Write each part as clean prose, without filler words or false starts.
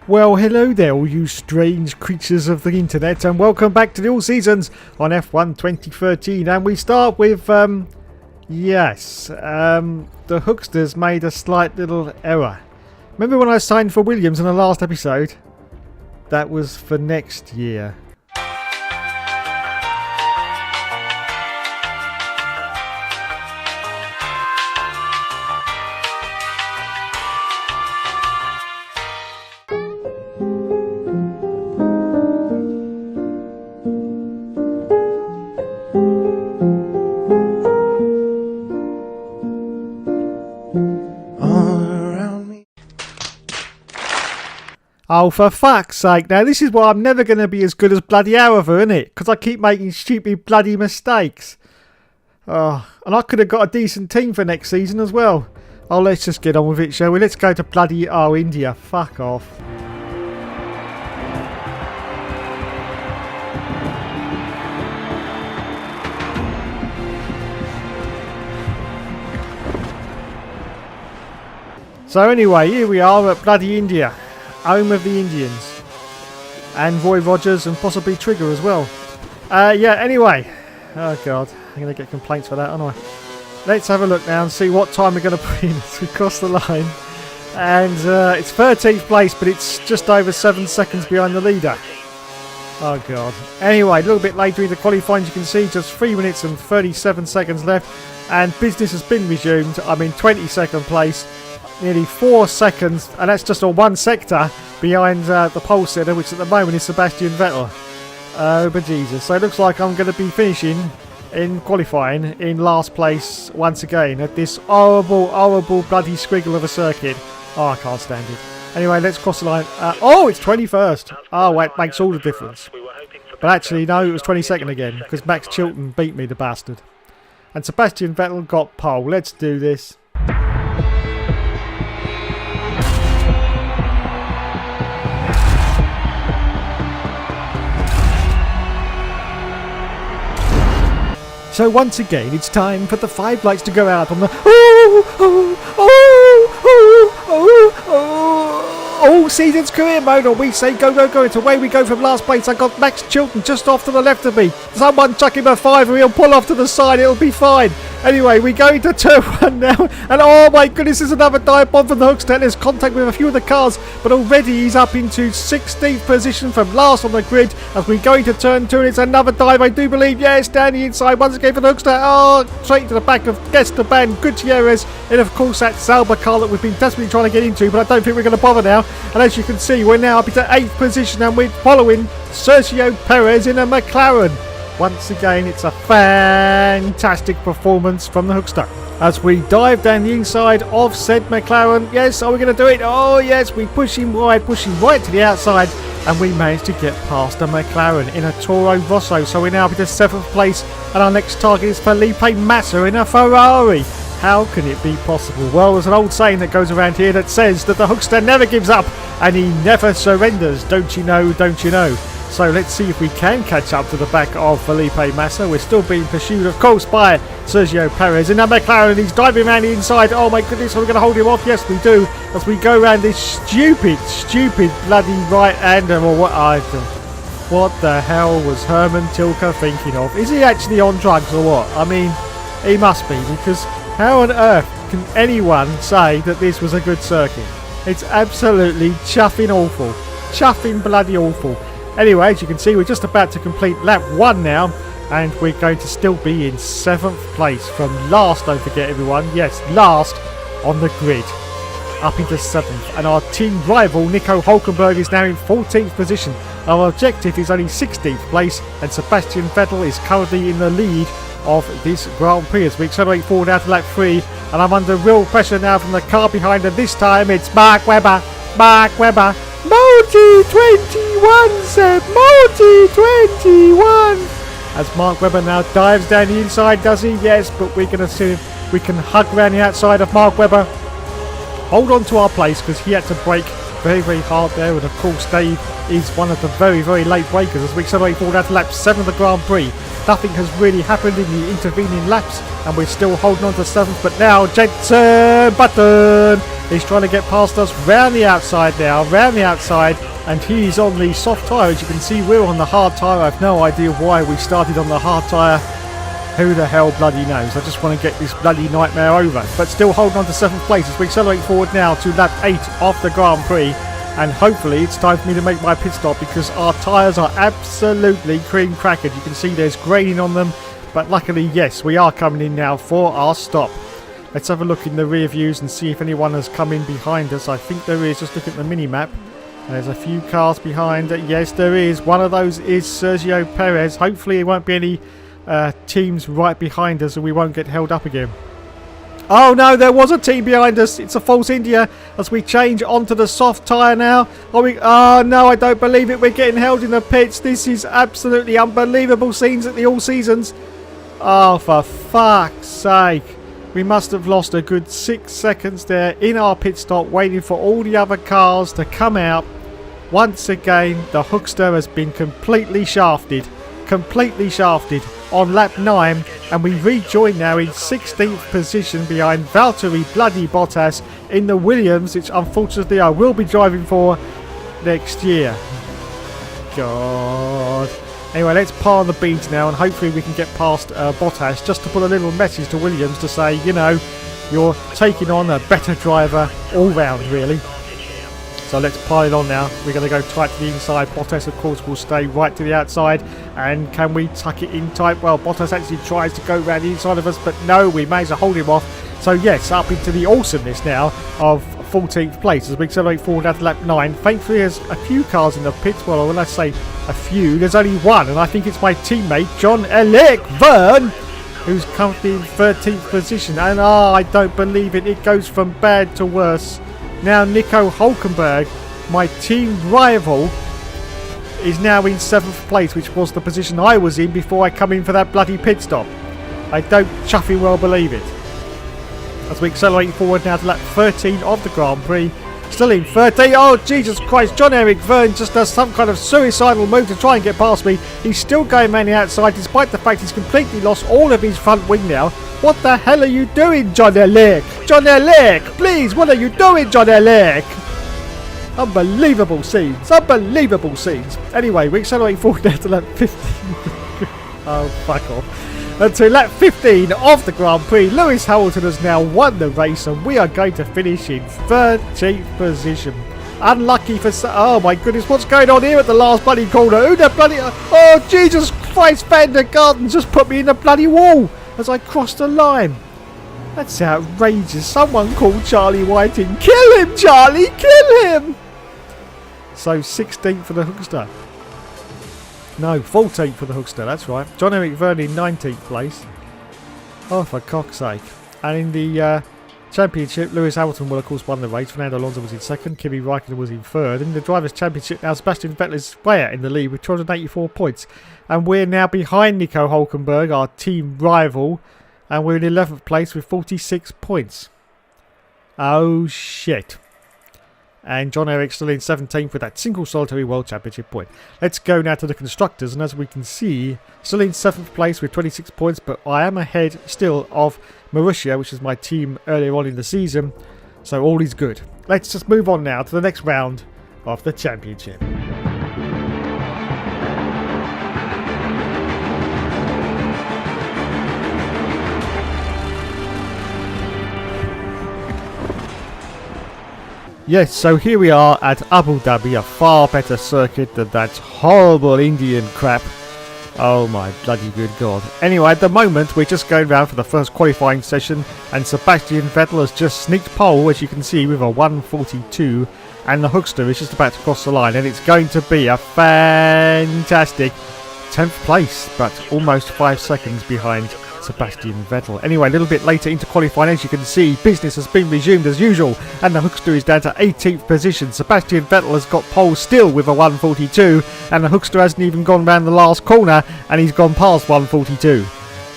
Well, hello there, all you strange creatures of the internet, and welcome back to the All Seasons on F1 2013. And we start with, the Hooksters made a slight little error. Remember when I signed for Williams in the last episode? That was for next year. Oh, for fuck's sake. Now, this is why I'm never going to be as good as bloody Araver, innit? Because I keep making stupid bloody mistakes. Oh, and I could have got a decent team for next season as well. Oh, let's just get on with it, shall we? Let's go to bloody, India. Fuck off. So anyway, here we are at bloody India. Home of the Indians. And Roy Rogers and possibly Trigger as well. Anyway. Oh god, I'm going to get complaints for that, aren't I? Let's have a look now and see what time we're going to put in as we cross the line. And it's 13th place, but it's just over 7 seconds behind the leader. Oh god. Anyway, a little bit later in the qualifying, you can see just 3 minutes and 37 seconds left. And business has been resumed. I'm in 22nd place. Nearly 4 seconds, and that's just on one sector behind the pole sitter, which at the moment is Sebastian Vettel. Oh, but Jesus. So it looks like I'm going to be finishing in qualifying in last place once again at this horrible, horrible bloody squiggle of a circuit. Oh, I can't stand it. Anyway, let's cross the line. Oh, it's 21st. Oh, well, it makes all the difference. But actually, no, it was 22nd again, because Max Chilton beat me, the bastard. And Sebastian Vettel got pole. Let's do this. So once again, it's time for the 5 lights to go out on the all seasons career mode, or we say go, go, go. It's away we go from last place. I got Max Chilton just off to the left of me. Someone chuck him a 5 and he'll pull off to the side. It'll be fine. Anyway, we go into turn 1 now, and oh my goodness, there's another dive bomb from the Hookster. There's contact with a few of the cars, but already he's up into 16th position from last on the grid as we go into turn 2, and it's another dive, I do believe. Yes, down the inside once again for the Hookster. Oh, straight to the back of Esteban Gutierrez, and of course that Sauber car that we've been desperately trying to get into, but I don't think we're going to bother now. And as you can see, we're now up into 8th position, and we're following Sergio Perez in a McLaren. Once again, it's a fantastic performance from the Hookster. As we dive down the inside of said McLaren. Yes, are we going to do it? Oh yes, we push him right to the outside, and we managed to get past a McLaren in a Toro Rosso. So we're now up into 7th place, and our next target is Felipe Massa in a Ferrari. How can it be possible? Well, there's an old saying that goes around here that says that the Hookster never gives up and he never surrenders. Don't you know, don't you know? So let's see if we can catch up to the back of Felipe Massa. We're still being pursued, of course, by Sergio Perez in a McLaren. He's diving around the inside. Oh my goodness, are we going to hold him off? Yes, we do. As we go around this stupid bloody right-hander, or what the hell was Herman Tilke thinking of? Is he actually on drugs or what? I mean, he must be, because how on earth can anyone say that this was a good circuit? It's absolutely chuffing awful. Chuffing bloody awful. Anyway, as you can see, we're just about to complete lap 1 now, and we're going to still be in 7th place from last, don't forget everyone. Yes, last on the grid. Up into 7th, and our team rival Nico Hulkenberg is now in 14th position. Our objective is only 16th place, and Sebastian Vettel is currently in the lead of this Grand Prix as we accelerate forward out to lap 3, and I'm under real pressure now from the car behind, and this time it's Mark Webber. Multi 21, Seb, Multi 21. As Mark Webber now dives down the inside, does he? Yes, but we're going to see if we can hug around the outside of Mark Webber. Hold on to our place because he had to brake very, very hard there, and of course Dave is one of the very, very late breakers as we accelerate forward out to lap 7 of the Grand Prix. Nothing has really happened in the intervening laps, and we're still holding on to 7th. But now Jensen Button is trying to get past us round the outside now, round the outside, and he's on the soft tyre. As you can see, we're on the hard tyre. I have no idea why we started on the hard tyre. Who the hell bloody knows? I just want to get this bloody nightmare over. But still holding on to 7th place as we accelerate forward now to lap 8 of the Grand Prix. And hopefully it's time for me to make my pit stop, because our tyres are absolutely cream crackered. You can see there's graining on them. But luckily, yes, we are coming in now for our stop. Let's have a look in the rear views and see if anyone has come in behind us. I think there is. Just look at the mini-map. There's a few cars behind. Yes, there is. One of those is Sergio Perez. Hopefully there won't be any teams right behind us and we won't get held up again. Oh no, there was a team behind us. It's a false India as we change onto the soft tyre now. Oh no, I don't believe it. We're getting held in the pits. This is absolutely unbelievable scenes at the All Seasons. Oh, for fuck's sake. We must have lost a good 6 seconds there in our pit stop, waiting for all the other cars to come out. Once again, the Hookster has been completely shafted on lap 9, and we rejoin now in 16th position behind Valtteri bloody Bottas in the Williams, which unfortunately I will be driving for next year. God. Anyway, let's par the beans now, and hopefully we can get past Bottas, just to put a little message to Williams to say, you know, you're taking on a better driver all round, really. So let's pile on now. We're going to go tight to the inside. Bottas, of course, will stay right to the outside. And can we tuck it in tight? Well, Bottas actually tries to go around the inside of us, but no, we managed to hold him off. So yes, up into the awesomeness now of 14th place as we accelerate forward out to lap 9. Thankfully, there's a few cars in the pits. Well, when I say a few, there's only one, and I think it's my teammate, Jean-Éric Vergne, who's currently in 13th position. And I don't believe it. It goes from bad to worse. Now Nico Hulkenberg, my team rival, is now in 7th place, which was the position I was in before I come in for that bloody pit stop. I don't chuffing well believe it. As we accelerate forward now to lap 13 of the Grand Prix. Still in 13. Oh, Jesus Christ. Jean-Éric Vergne just does some kind of suicidal move to try and get past me. He's still going man outside, despite the fact he's completely lost all of his front wing now. What the hell are you doing, Jean-Éric? Jean-Éric, please, what are you doing, Jean-Éric? Unbelievable scenes. Unbelievable scenes. Anyway, we accelerate forward now to lap 15. Oh, fuck off. Until lap 15 of the Grand Prix, Lewis Hamilton has now won the race, and we are going to finish in 13th position. Unlucky for... Oh my goodness, what's going on here at the last bloody corner? Who the bloody... Oh, Jesus Christ, Van der Garden just put me in the bloody wall as I crossed the line. That's outrageous. Someone called Charlie Whiting. Kill him, Charlie! Kill him! So 16th for the Hookster. No, 14th for the Hookster, that's right. Jean-Éric Vergne in 19th place. Oh, for cock's sake. And in the Championship, Lewis Hamilton will, of course, won the race. Fernando Alonso was in 2nd. Kimi Raikkonen was in 3rd. In the Drivers' Championship, now Sebastian Vettel is way out in the lead with 284 points. And we're now behind Nico Hulkenberg, our team rival. And we're in 11th place with 46 points. Oh, shit. And Jean-Éric still in 17th with that single solitary World Championship point. Let's go now to the Constructors, and as we can see, still in 7th place with 26 points, but I am ahead still of Marussia, which is my team earlier on in the season, so all is good. Let's just move on now to the next round of the Championship. Yes, so here we are at Abu Dhabi, a far better circuit than that horrible Indian crap. Oh my bloody good god. Anyway, at the moment we're just going round for the first qualifying session, and Sebastian Vettel has just sneaked pole, as you can see, with a 1:42, and the Hookster is just about to cross the line, and it's going to be a fantastic 10th place, but almost 5 seconds behind Sebastian Vettel. Anyway, a little bit later into qualifying, as you can see, business has been resumed as usual, and the Hookster is down to 18th position. Sebastian Vettel has got pole still with a 1:42, and the Hookster hasn't even gone round the last corner, and he's gone past 1:42.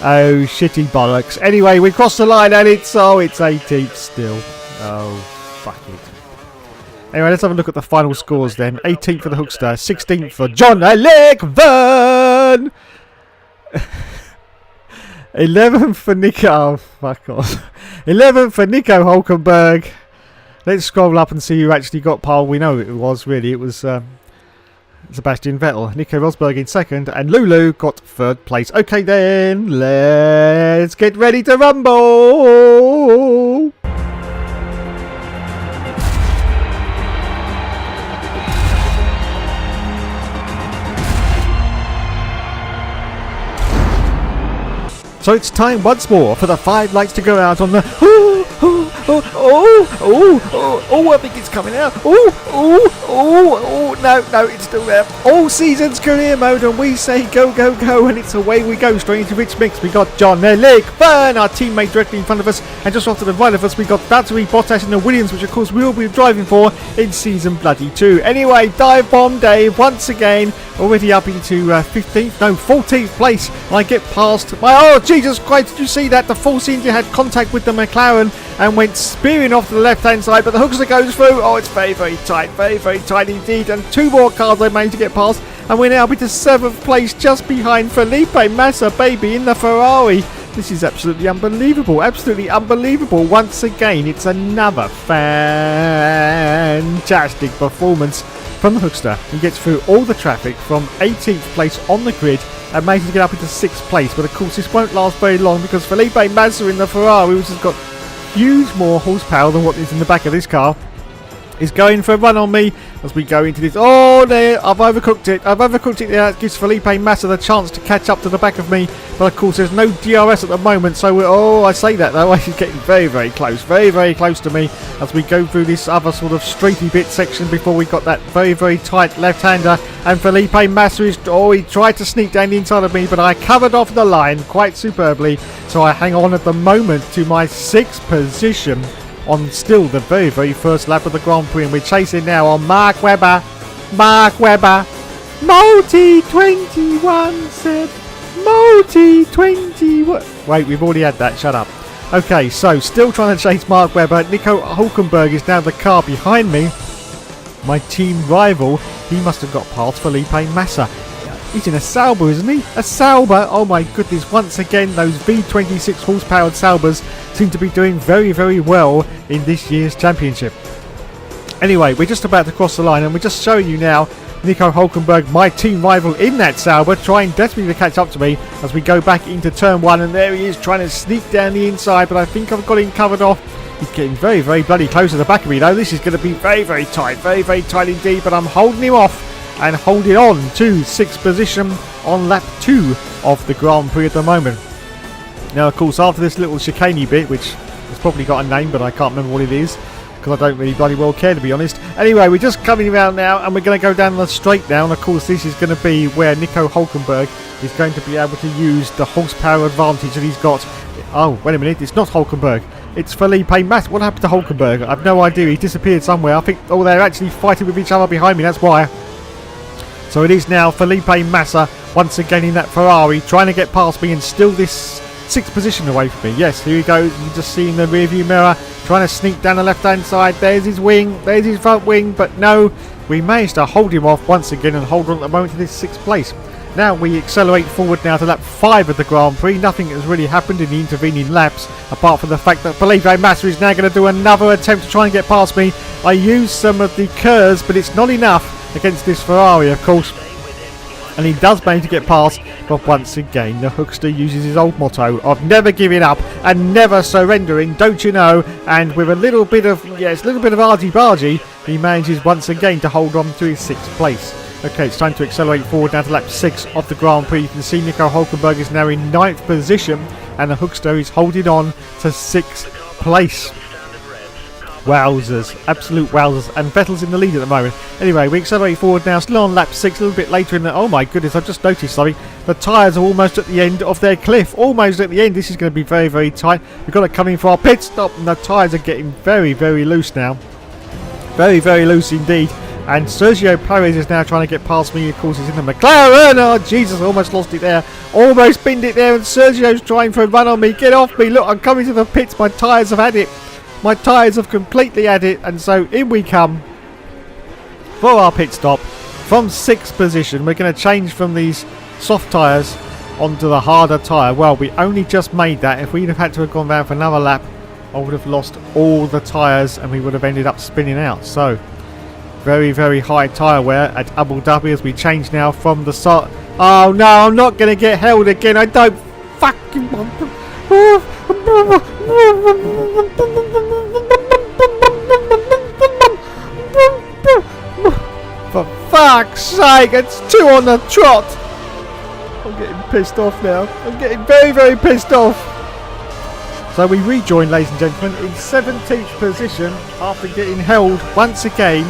Oh, shitty bollocks. Anyway, we crossed the line, and it's 18th still. Oh, fuck it. Anyway, let's have a look at the final scores then. 18th for the Hookster, 16th for Jean-Éric Vergne. 11th for Nico. Oh, fuck off. 11th for Nico Hulkenberg. Let's scroll up and see who actually got pole. We know it was really. It was Sebastian Vettel. Nico Rosberg in second. And Lulu got third place. Okay then. Let's get ready to rumble. So it's time once more for the 5 lights to go out on the... I think it's coming out. No, it's still there. All seasons career mode, and we say go, go, go, and it's away we go straight into Rich Mix. We got John Byrne, our teammate directly in front of us, and just off to the right of us we got Valtteri Bottas in the Williams, which of course we'll be driving for in season bloody 2. Anyway, Dive Bomb Dave once again already up into 14th place. I get past my... Oh, Jesus Christ, did you see that? The Force India had contact with the McLaren and went spearing off to the left-hand side, but the Hookster goes through. Oh, it's very, very tight indeed. And 2 more cars I managed to get past, and we're now up into 7th place, just behind Felipe Massa, baby, in the Ferrari. This is absolutely unbelievable. Once again, it's another fantastic performance from the Hookster. He gets through all the traffic from 18th place on the grid and manages to get up into 6th place. But of course, this won't last very long because Felipe Massa in the Ferrari, which has got huge more horsepower than what is in the back of this car, is going for a run on me as we go into this. Oh, there, I've overcooked it there. That gives Felipe Massa the chance to catch up to the back of me, but of course there's no DRS at the moment, so I say that though, he's getting very, very close to me as we go through this other sort of straighty bit section before we got that very, very tight left-hander. And Felipe Massa is, he tried to sneak down the inside of me, but I covered off the line quite superbly, so I hang on at the moment to my 6th position on still the very, very first lap of the Grand Prix, and we're chasing now on Mark Webber. Multi 21 said. Multi 21. Wait, we've already had that. Shut up. Okay, so still trying to chase Mark Webber. Nico Hulkenberg is now the car behind me. My team rival, he must have got past Felipe Massa. He's in a Sauber, isn't he? A Sauber. Oh my goodness. Once again, those V26 horse-powered Saubers seem to be doing very, very well in this year's championship. Anyway, we're just about to cross the line, and we're just showing you now Nico Hulkenberg, my team rival in that Sauber, trying desperately to catch up to me as we go back into turn 1, and there he is trying to sneak down the inside, but I think I've got him covered off. He's getting very, very bloody close to the back of me though. This is going to be very, very tight indeed, but I'm holding him off and holding on to 6th position on lap 2 of the Grand Prix at the moment. Now, of course, after this little chicaney bit, which has probably got a name, but I can't remember what it is, because I don't really bloody well care, to be honest. Anyway, we're just coming around now, and we're going to go down the straight now, and of course, this is going to be where Nico Hulkenberg is going to be able to use the horsepower advantage that he's got. Oh, wait a minute, it's not Hulkenberg. It's Felipe Massa. What happened to Hulkenberg? I've no idea. He disappeared somewhere. I think, they're actually fighting with each other behind me, that's why. So it is now Felipe Massa once again in that Ferrari, trying to get past me and still this 6th position away from me. Yes, here he goes. You just see in the rear view mirror, trying to sneak down the left-hand side. There's his wing, there's his front wing, but no, we managed to hold him off once again and hold on at the moment to this 6th place. Now we accelerate forward now to lap 5 of the Grand Prix. Nothing has really happened in the intervening laps, apart from the fact that Felipe Massa is now going to do another attempt to try and get past me. I used some of the curves, but it's not enough against this Ferrari, of course. And he does manage to get past, but once again the Hookster uses his old motto of never giving up and never surrendering, don't you know? And with a little bit of argy-bargy, he manages once again to hold on to his 6th place. Okay, it's time to accelerate forward now to lap 6 of the Grand Prix. You can see Nico Hulkenberg is now in 9th position, and the Hookster is holding on to 6th place. Wowzers, absolute wowzers, and Vettel's in the lead at the moment. Anyway, we accelerate forward now, still on lap 6, a little bit later in the... Oh my goodness, I've just noticed something. The tyres are almost at the end of their cliff. Almost at the end. This is going to be very, very tight. We've got it coming for our pit stop, and the tyres are getting very, very loose now. Very, very loose indeed. And Sergio Perez is now trying to get past me. Of course, he's in the McLaren. Oh, Jesus, I almost lost it there. Almost binned it there, and Sergio's trying for a run on me. Get off me. Look, I'm coming to the pits. My tyres have had it. My tyres have completely had it, and so in we come for our pit stop from 6th position. We're going to change from these soft tyres onto the harder tyre. Well, we only just made that. If we'd have had to have gone round for another lap, I would have lost all the tyres and we would have ended up spinning out. So, very, very high tyre wear at Abu Dhabi as we change now from the start. Oh no, I'm not going to get held again. I don't fucking want to. For fuck's sake, it's 2 on the trot. I'm getting pissed off now. I'm getting very, very pissed off. So we rejoin, ladies and gentlemen, in 17th position after getting held once again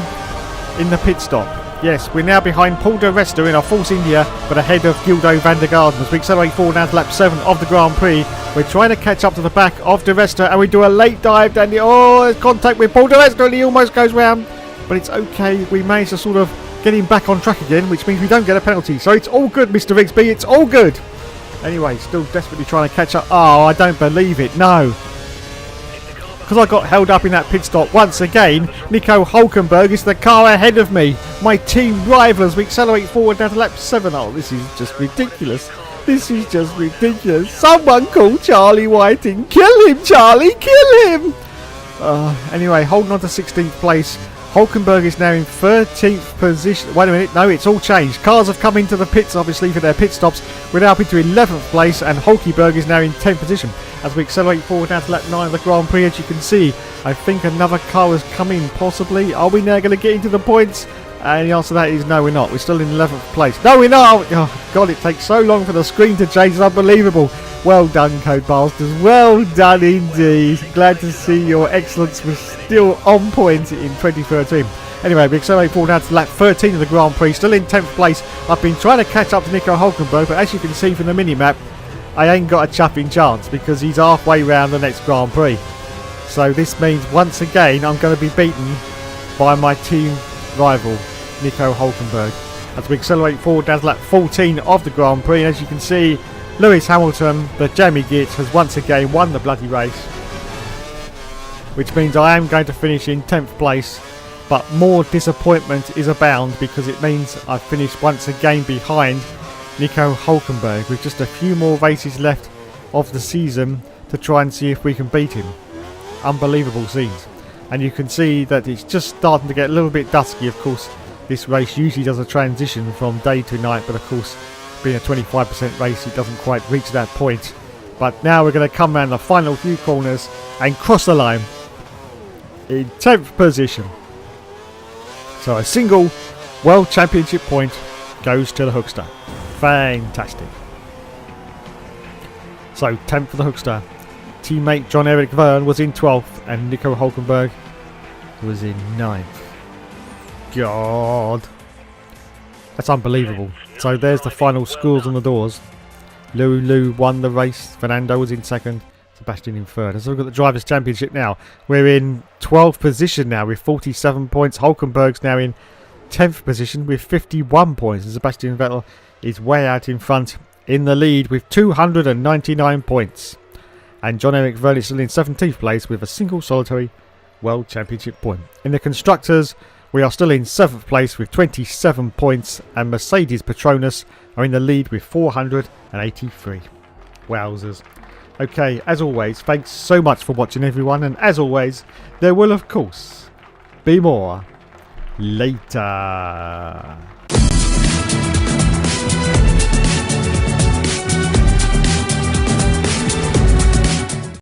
in the pit stop. Yes, we're now behind Paul de Resta in our Force India, but ahead of Gildo van der Garden. As we accelerate forward now to lap 7 of the Grand Prix, we're trying to catch up to the back of de Resta, and we do a late dive down the... Oh, there's contact with Paul de Resta, and he almost goes round. But it's okay, we managed to sort of get him back on track again, which means we don't get a penalty. So it's all good, Mr. Rigsby, it's all good. Anyway, still desperately trying to catch up. Oh, I don't believe it, no. Because I got held up in that pit stop once again, Nico Hulkenberg is the car ahead of me. My team rival as we accelerate forward down to lap 7. Oh, this is just ridiculous. This is just ridiculous. Someone call Charlie Whiting. Kill him, Charlie, kill him. Anyway, holding on to 16th place. Hulkenberg is now in 13th position. Wait a minute, no, it's all changed. Cars have come into the pits, obviously, for their pit stops. We're now up into 11th place, and Hulkenberg is now in 10th position. As we accelerate forward down to lap 9 of the Grand Prix, as you can see, I think another car has come in, possibly. Are we now going to get into the points? And the answer to that is no, we're not. We're still in 11th place. No, we're not! Oh, God, it takes so long for the screen to change. It's unbelievable. Well done, Codemasters. Well done indeed. Glad to see your excellence was still on point in 2013. Anyway, we accelerate forward now to lap 13 of the Grand Prix. Still in 10th place. I've been trying to catch up to Nico Hulkenberg, but as you can see from the mini-map, I ain't got a chuffing chance because he's halfway round the next Grand Prix. So this means once again I'm going to be beaten by my team rival, Nico Hulkenberg. As we accelerate forward down to lap 14 of the Grand Prix, and as you can see, Lewis Hamilton, the Jammy Git, has once again won the bloody race. Which means I am going to finish in 10th place, but more disappointment is abound because it means I've finished once again behind Nico Hulkenberg with just a few more races left of the season to try and see if we can beat him. Unbelievable scenes. And you can see that it's just starting to get a little bit dusky. Of course, this race usually does a transition from day to night, but of course, being a 25% race, it doesn't quite reach that point. But now we're going to come around the final few corners and cross the line in 10th position. So a single World Championship point goes to the Hookster. Fantastic. So 10th for the Hookster. Teammate John-Eric Verne was in 12th and Nico Hulkenberg was in 9th. God. That's unbelievable. So there's the final scores on the doors. Lulu won the race. Fernando was in 2nd. Sebastian in 3rd. Let's look at the Drivers' Championship now. We're in 12th position now with 47 points. Hulkenberg's now in 10th position with 51 points. And Sebastian Vettel is way out in front in the lead with 299 points. And John-Eric Verne is still in 17th place with a single solitary World Championship point. In the Constructors, we are still in 7th place with 27 points, and Mercedes Petronas are in the lead with 483. Wowzers. Okay, as always, thanks so much for watching everyone, and as always, there will of course be more later.